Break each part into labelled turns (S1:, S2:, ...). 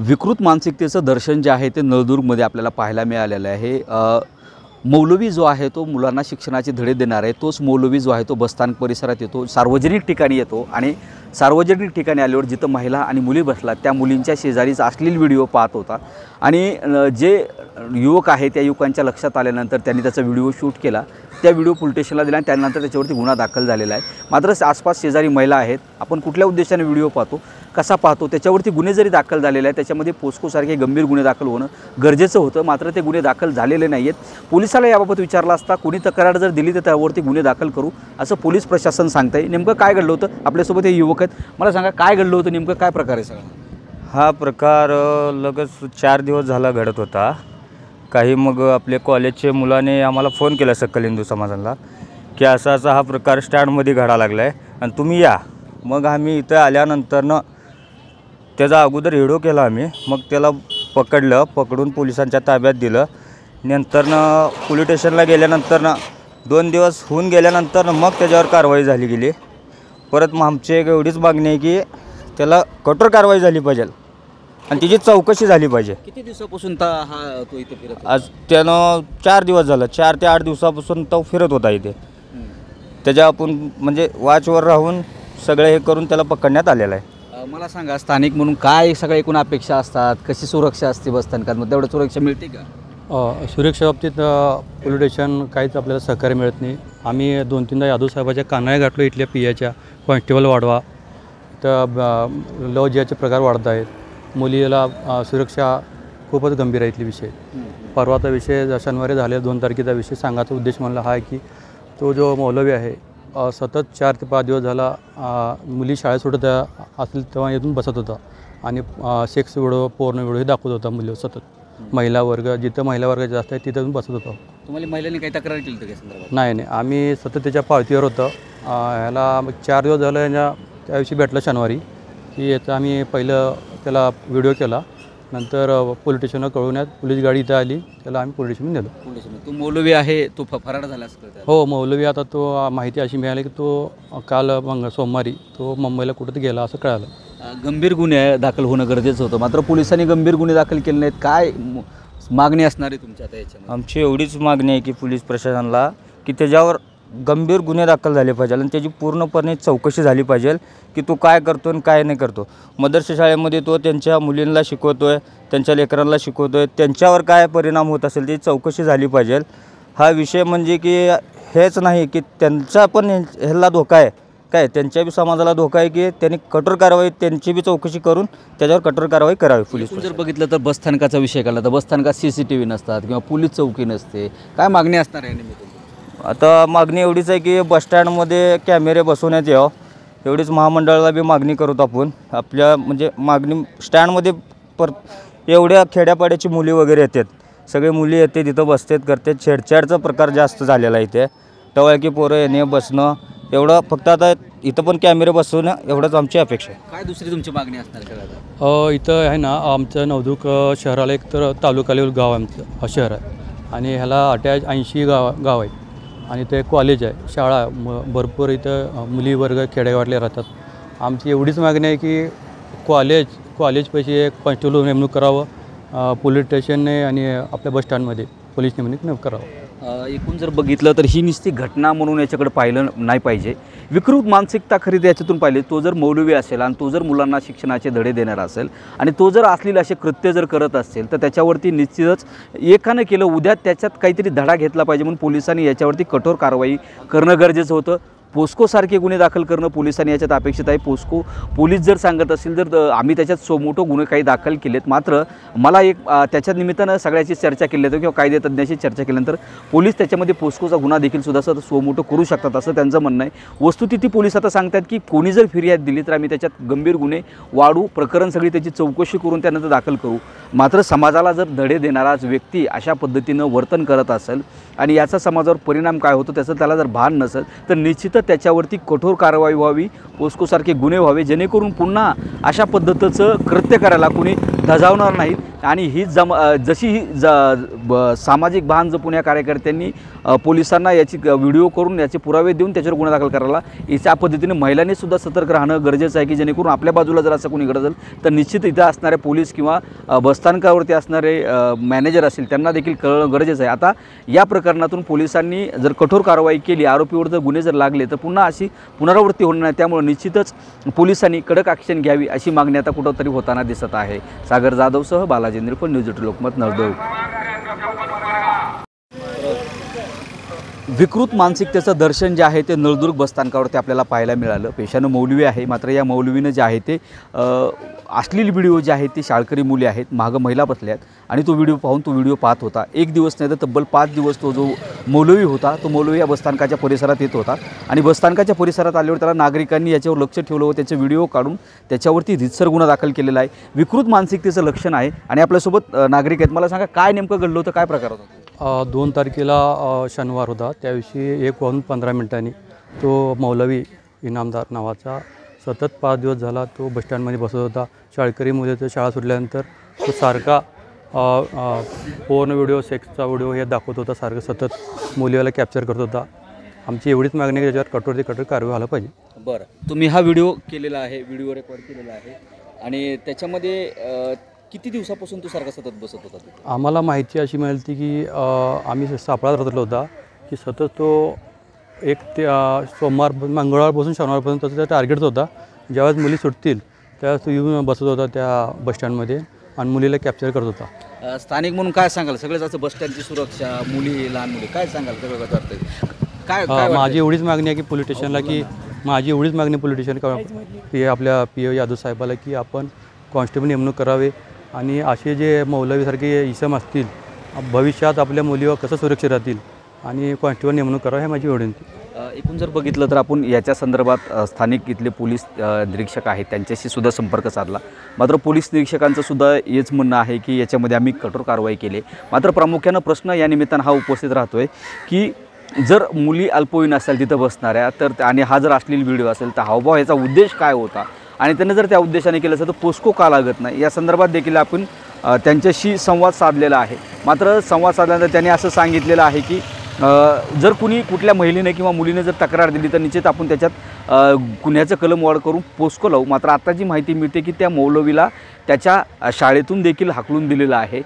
S1: विकृत मानसिकतेचं दर्शन जे आहे ते नळदुर्गमध्ये आपल्याला पाहायला मिळालेलं आहे। मौलवी जो आहे तो मुलांना शिक्षणाचे धडे देणार आहे। तोच मौलवी जो आहे तो बसस्थानक परिसरात येतो, सार्वजनिक ठिकाणी येतो आणि सार्वजनिक ठिकाणी आल्यावर जिथं महिला आणि मुली बसलात त्या मुलींच्या शेजारीच अश्लील व्हिडिओ पाहत होता आणि जे युवक आहे त्या युवकांच्या लक्षात आल्यानंतर त्यांनी त्याचा व्हिडिओ शूट केला। त्या व्हिडिओ पोलीस स्टेशनला दिला आणि त्यानंतर त्याच्यावरती गुन्हा दाखल झालेला आहे। मात्र आसपास शेजारी महिला आहेत, आपण कुठल्या उद्देशाने व्हिडिओ पाहतो, कसा पाहतो, त्याच्यावरती गुन्हे जरी दाखल झालेले आहेत त्याच्यामध्ये पोस्कोसारखे गंभीर गुन्हे दाखल होणं गरजेचं होतं, मात्र ते गुन्हे दाखल झालेले नाही आहेत। पोलिसाला याबाबत विचारलं असता कोणी तक्रार जर दिली तर त्यावरती गुन्हे दाखल करू असं पोलीस प्रशासन सांगतंय। नेमकं काय घडलं होतं, आपल्यासोबत हे युवक आहेत, मला सांगा काय घडलं होतं, नेमकं काय प्रकार आहे सगळा?
S2: हा प्रकार लगेच 4 दिवस झाला घडत होता। काही मग आपले कॉलेजचे मुलाने आम्हाला फोन केला सकल हिंदू समाजाला की असा हा प्रकार स्टँडमध्ये घडा लागला आहे आणि तुम्ही या। मग आम्ही इथं आल्यानंतरनं त्याचा अगोदर व्हिडिओ केला आम्ही, मग त्याला पकडून पोलिसांच्या ताब्यात दिलं। नंतरनं पोलीस स्टेशनला गेल्यानंतरनं 2 दिवस होऊन गेल्यानंतर मग त्याच्यावर कारवाई झाली गेली। परत मग आमची एक एवढीच मागणी आहे की त्याला कठोर कारवाई झाली पाहिजे आणि त्याची चौकशी झाली पाहिजे।
S1: किती दिवसापासून तो इथे फिरत?
S2: आज त्यानं 4 दिवस झालं, 4 ते 8 दिवसापासून तो फिरत होता इथे। त्याच्या आपण म्हणजे वाचवर राहून सगळे हे करून त्याला पकडण्यात आलेलं आहे।
S1: मला सांगा स्थानिक म्हणून काय सगळ्या एकूण अपेक्षा असतात, कशी सुरक्षा असते बसस्थानकांमध्ये, तेवढं सुरक्षा मिळते का?
S3: सुरक्षा बाबतीत पोलीस स्टेशन काहीच आपल्याला सहकार्य मिळत नाही। आम्ही 2-3दा यादव साहेबाच्या कानाळे गाठलो, इथल्या पियाच्या कॉन्स्टेबल वाढवा, तर लव जिहाचे प्रकार वाढत आहेत, मुलीला सुरक्षा खूपच गंभीर आहे इथले विषय। परवाचा विषय शनिवारी झाले 2 तारखेचा विषय सांगायचा उद्देश म्हणला हा आहे की तो जो मौलवी आहे सतत 4 ते 5 दिवस झाला मुली शाळेत सुटत असेल तेव्हा येथून बसत होता आणि सेक्स व्हिडिओ, पोर्न व्हिडिओ हे दाखवत होता मुलीवर सतत। महिला वर्ग जिथं महिला वर्ग जास्त आहे तिथं बसत होतो।
S1: तुम्हाला महिलांनी काही तक्रार केली होती का संदर्भात?
S3: नाही, आम्ही सतत त्याच्या पाळतीवर होतो। ह्याला 4 दिवस झालं, त्या दिवशी भेटलं शनिवारी की याचं आम्ही पहिलं त्याला व्हिडिओ केला, नंतर पोलीस स्टेशनला कळवण्यात पोलीस गाडी इथं आली, त्याला आम्ही पोलीस स्टेशन नेलो।
S1: तो मौलवी आहे तो फरार झाला असं कळतं?
S3: हो, मौलवी आता तो माहिती अशी मिळाली की तो काल सोमवारी तो मुंबईला कुठं गेला असं कळालं।
S1: गंभीर गुन्हे दाखल होणं गरजेचं होतं, मात्र पोलिसांनी गंभीर गुन्हे दाखल केले नाहीत, काय मागणी असणार आहे तुमच्या आता याच्यामध्ये?
S2: आमची एवढीच मागणी आहे की पोलीस प्रशासनाला की त्याच्यावर गंभीर गुन्हे दाखल झाले पाहिजे आणि त्याची पूर्णपणे चौकशी झाली पाहिजे की तो काय करतो आणि काय नाही करतो। मदरसा शाळेमध्ये तो त्यांच्या मुलींना शिकवतो आहे, त्यांच्या लेकरांना शिकवतो आहे, त्यांच्यावर काय परिणाम होत असेल त्याची चौकशी झाली पाहिजे। हा विषय म्हणजे की हेच नाही की त्यांचा पण ह्याला धोका आहे, काय त्यांच्या बी समाजाला धोका आहे की त्यांनी कठोर कारवाई, त्यांची बी चौकशी करून त्याच्यावर कठोर कारवाई करावी। पोलीस
S1: जर बघितलं तर बसस्थानकाचा विषय काढला तर बसस्थानकात CCTV नसतात किंवा पोलीस चौकी नसते, काय मागणी असणार आहे नेमकी?
S2: आता मागणी एवढीच आहे की बसस्टँडमध्ये कॅमेरे बसवण्यात यावं, एवढीच महामंडळाला बी मागणी करत आपण। आपल्या म्हणजे मागणी स्टँडमध्ये एवढ्या खेड्यापाड्याची मुली वगैरे येतात, सगळे मुली येते तिथं बसतात करतात, छेडछाडचा प्रकार जास्त झालेला आहे इथे। टवळकी पोरं येणे बसणं एवढं, फक्त आता इथं पण कॅमेरे बसवणं एवढंच आमची अपेक्षा आहे।
S1: काय दुसरी तुमची मागणी असणार का?
S3: इथं आहे ना आमचं नवदुर्ग शहराला एक तर तालुका लेवल गाव आहे आमचं शहर आहे आणि ह्याला अटॅच 80 गाव आहेत आणि ते कॉलेज आहे, शाळा भरपूर इथं मुली वर्ग खेडेगावातले राहतात। आमची एवढीच मागणी आहे की कॉलेज पैसे एक कॉन्स्टेबल नेमणूक करावं पोलीस स्टेशनने आणि आपल्या बसस्टँडमध्ये पोलीस नेमणूक करावं।
S1: एकूण जर बघितलं तर ही नुसती घटना म्हणून याच्याकडे पाहिलं नाही पाहिजे, विकृत मानसिकता खरी याच्यातून पाहिली। तो जर मौलवी असेल आणि तो जर मुलांना शिक्षणाचे धडे देणार असेल आणि तो जर असलेले असे कृत्य जर करत असेल तर त्याच्यावरती निश्चितच एकानं केलं उद्या त्याच्यात काहीतरी धडा घेतला पाहिजे, म्हणून पोलिसांनी याच्यावरती कठोर कारवाई करणं गरजेचं होतं। पोस्कोसारखे गुन्हे दाखल करणं पोलिसांनी याच्यात अपेक्षित आहे। पोलीस जर सांगत असेल तर आम्ही त्याच्यात सोमोटो गुन्हे काही दाखल केलेत, मात्र मला एक त्याच्या निमित्तानं सगळ्याची चर्चा केली जाते किंवा कायदेतज्ञाशी चर्चा केल्यानंतर पोलीस त्याच्यामध्ये पोस्कोचा गुन्हा देखील सुद्धा सोमोटो करू शकतात असं त्यांचं म्हणणं आहे। वस्तुस्थिती पोलीस आता सांगतात की कोणी जर फिर्याद दिली तर आम्ही त्याच्यात गंभीर गुन्हे वाढू, प्रकरण सगळी त्याची चौकशी करून त्यानंतर दाखल करू। मात्र समाजाला जर धडे देणाराच व्यक्ती अशा पद्धतीनं वर्तन करत असेल आणि याचा समाजावर परिणाम काय होतो त्याचं त्याला जर भान नसेल तर निश्चितच त्याच्यावरती कठोर कारवाई व्हावी, पोस्कोसारखे गुन्हे व्हावे, जेणेकरून पुन्हा अशा पद्धतीचं कृत्य करायला कोणी धजावणार नाहीत। आणि ही जशी ही सामाजिक भान जपून या कार्यकर्त्यांनी पोलिसांना याची व्हिडिओ करून याचे पुरावे देऊन त्याच्यावर गुन्हा दाखल करायला, या पद्धतीने महिलांनी सुद्धा सतर्क राहणं गरजेचं आहे की जेणेकरून आपल्या बाजूला जर असं कोणी घडत असेल तर निश्चित इथं असणारे पोलीस किंवा बसस्थानकावरती असणारे मॅनेजर असतील त्यांना देखील कळणं गरजेचं आहे. आता या प्रकरणातून पोलिसांनी जर कठोर कारवाई केली, आरोपीवर जर गुन्हे जर लागले तर पुन्हा अशी पुनरावृत्ती होणार नाही. त्यामुळे निश्चितच पोलिसांनी कडक ॲक्शन घ्यावी अशी मागणी आता कुठंतरी होताना दिसत आहे. सागर जाधवसह बालाजी निरपण, न्यूज 18 लोकमत, नळदुर्ग. विकृत मानसिकतेचं दर्शन जे आहे ते नळदुर्ग बसस्थानकावरती आपल्याला पाहायला मिळालं. पेशानं मौलवी आहे, मात्र या मौलवीनं जे आहे ते अश्लील व्हिडिओ जे आहेत ते शाळकरी मुली आहेत, मागं महिला बसल्यात आणि तो व्हिडिओ पाहून तो व्हिडिओ पाहत होता. एक दिवस नाही तर तब्बल 5 दिवस तो जो मौलवी होता तो मौलवी या बसस्थानकाच्या परिसरात येत होता आणि बसस्थानकाच्या परिसरात आल्यावर त्याला नागरिकांनी याच्यावर लक्ष ठेवलं व त्याचे व्हिडिओ काढून त्याच्यावरती रीतसर गुन्हा दाखल केलेला आहे. विकृत मानसिकतेचं लक्षण आहे आणि आपल्यासोबत नागरिक आहेत. मला सांगा काय नेमकं घडलं होतं, काय प्रकार होता?
S3: 2 तारखेला शनिवार होता. त्याविषयी 1:15 तो मौलवी इनामदार नावाचा सतत 5 दिवस झाला तो बसस्टँडमध्ये बसत होता. शाळकरी मुलीचं शाळा सुटल्यानंतर तो सारखा पोर्न व्हिडिओ, सेक्सचा व्हिडिओ हे दाखवत होता, सारखं सतत मुलीला कॅप्चर करत होता. आमची एवढीच मागणी की त्याच्यावर कठोर ते कठोर कारवाई व्हायला पाहिजे.
S1: बरं, तुम्ही हा व्हिडिओ केलेला आहे, व्हिडिओ रेकॉर्ड केलेला आहे आणि त्याच्यामध्ये किती दिवसापासून तो सारखा सतत बसत होता?
S3: आम्हाला माहिती अशी मिळाली की आम्ही सापळात राहतलो होता की सतत तो एक ते सोमवार मंगळवारपासून शनिवारपासून त्याचा टार्गेट होता. ज्यावेळेस मुली सुटतील त्यावेळेस तो येऊन बसत होता त्या बसस्टँडमध्ये आणि मुलीला कॅप्चर करत होता.
S1: स्थानिक म्हणून काय सांगाल? सगळेच असं बसस्टँडची सुरक्षा, मुली, लहान मुली, काय सांगाल सगळं कसं वाटतं? काय
S3: माझी एवढीच मागणी आहे की पोलीस स्टेशनला की आपल्या PO यादव साहेबाला की आपण कॉन्स्टेबल नेमणूक करावे आणि असे जे मौलवीसारखे इसम असतील भविष्यात आपल्या मुलीवर कसं सुरक्षित राहतील आणि कॉन्स्टेबल नेमणूक करावं हे माझी विनंती.
S1: एकूण जर बघितलं तर आपण याच्या संदर्भात स्थानिक इथले पोलीस निरीक्षक आहेत त्यांच्याशी सुद्धा संपर्क साधला. मात्र पोलीस निरीक्षकांचं सुद्धा हेच म्हणणं आहे की याच्यामध्ये आम्ही कठोर कारवाई केली. मात्र प्रामुख्यानं प्रश्न या निमित्तानं हा उपस्थित राहतो आहे की जर मुली अल्पवयीन असेल तिथं बसणाऱ्या तर आणि हा जर अश्लील व्हिडिओ असेल तर हावभाव याचा उद्देश काय होता आणि त्यांनी जर त्या उद्देशाने केलं असेल तर पोस्को का लागत नाही, या संदर्भात देखील आपण त्यांच्याशी संवाद साधलेला आहे. मात्र संवाद साधल्यानंतर त्यांनी असं सांगितलेलं आहे की जर कुणी कुठल्या महिलेने किंवा मुलीने जर तक्रार दिली तर निश्चित आपण त्याच्यात गुन्ह्याचं कलम वाढ करून पोस्को लावू. मात्र आता जी माहिती मिळते की त्या मौलवीला त्याच्या शाळेतून देखील हाकलून दिलेलं आहे.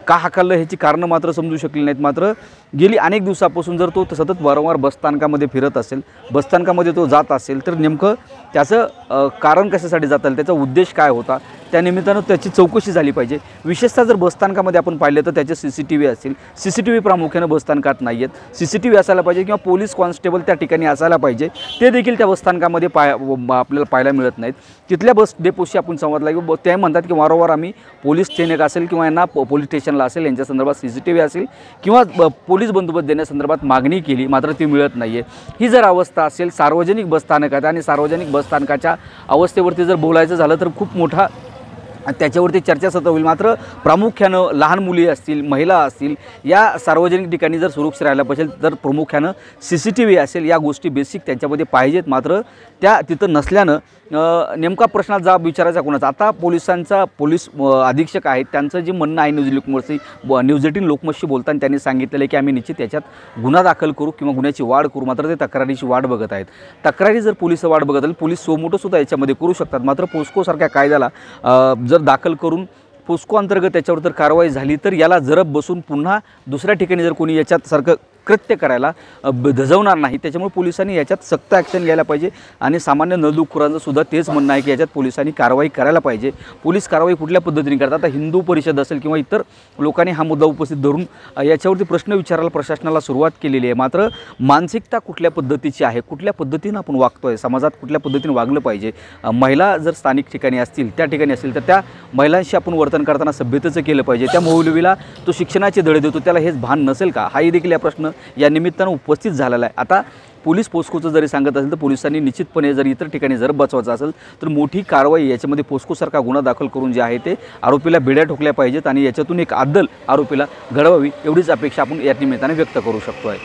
S1: का हाकललं ह्याची कारणं मात्र समजू शकली नाहीत. मात्र गेली अनेक दिवसापासून जर तो सतत वारंवार बसस्थानकामध्ये फिरत असेल, बसस्थानकामध्ये तो जात असेल तर नेमकं त्याचं कारण कशासाठी जातं, त्याचा उद्देश काय होता, त्या निमित्तानं त्याची चौकशी झाली पाहिजे. विशेषतः जर बसस्थानकामध्ये आपण पाहिलं तर त्याचे CCTV असतील. CCTV प्रामुख्यानं बसस्थानकात नाही आहेत. CCTV असायला पाहिजे किंवा पोलीस कॉन्स्टेबल त्या ठिकाणी असायला पाहिजे. ते देखील त्या बसस्थानकामध्ये आपल्याला पाहायला मिळत नाहीत. तिथल्या बस डेपोशी आपण संवाद लागू. ते म्हणतात की वारंवार आम्ही पोलीस स्टेशन असेल किंवा यांना पोलीस स्टेशनला असेल यांच्या संदर्भात CCTV असेल किंवा पोलीस बंदोबस्त देण्यासंदर्भात मागणी केली, मात्र ती मिळत नाही आहे. ही जर अवस्था असेल सार्वजनिक बसस्थानकात आणि सार्वजनिक बसस्थानकाच्या अवस्थेवरती जर बोलायचं झालं तर खूप मोठा त्याच्यावरती चर्चासत्र होईल. मात्र प्रामुख्यानं लहान मुली असतील, महिला असतील, या सार्वजनिक ठिकाणी जर सुरक्षित राहायला पाहिजे तर प्रामुख्यानं CCTV असेल, या गोष्टी बेसिक त्यांच्यामध्ये पाहिजेत. मात्र त्या तिथं नसल्यानं नेमका प्रश्नात जाब विचारायचा कोणाचा. आता पोलीस अधीक्षक आहेत त्यांचं जे म्हणणं आहे न्यूज 18 लोकमतशी बोलताना त्यांनी सांगितलेलं आहे की आम्ही निश्चित त्याच्यात गुन्हा दाखल करू किंवा गुन्ह्याची वाढ करू. मात्र ते तक्रारीची वाट बघत आहेत. तक्रारी जर पोलीस वाट बघत आहेत, पोलीस सोमोटोसुद्धा याच्यामध्ये करू शकतात. मात्र पोस्कोसारख्या कायद्याला जर दाखल करून पोस्को अंतर्गत त्याच्यावर जर कारवाई झाली तर याला जरब बसून पुन्हा दुसऱ्या ठिकाणी जर कोणी याच्यात सारखं कृत्य करायला धजवणार नाही. त्याच्यामुळे पोलिसांनी याच्यात सक्त ॲक्शन घ्यायला पाहिजे आणि सामान्य नळदुर्गकरांचं सुद्धा तेच म्हणणं आहे की याच्यात पोलिसांनी कारवाई करायला पाहिजे. पोलीस कारवाई कुठल्या पद्धतीने करतात, आता हिंदू परिषद असेल किंवा इतर लोकांनी हा मुद्दा उपस्थित धरून याच्यावरती प्रश्न विचारायला प्रशासनाला सुरुवात केलेली आहे. मात्र मानसिकता कुठल्या पद्धतीची आहे, कुठल्या पद्धतीनं आपण वागतो आहे, समाजात कुठल्या पद्धतीने वागलं पाहिजे. महिला जर स्थानिक ठिकाणी असतील, त्या ठिकाणी असतील तर त्या महिलांशी आपण वर्तन करताना सभ्यतेचं केलं पाहिजे. त्या मौलवीला तो शिक्षणाचे धडे देतो, त्याला हेच भान नसेल का, हाही देखील या प्रश्न या निमित्तानं उपस्थित झालेला आहे. आता पोलीस पोस्कोचं जरी सांगत असेल तर पोलिसांनी निश्चितपणे जर इतर ठिकाणी जर बचवायचं असेल तर मोठी कारवाई याच्यामध्ये पोस्कोसारखा गुन्हा दाखल करून जे आहे ते आरोपीला बेड्या ठोकल्या पाहिजेत आणि याच्यातून एक अद्दल आरोपीला घडवावी एवढीच अपेक्षा आपण या निमित्ताने व्यक्त करू शकतो आहे.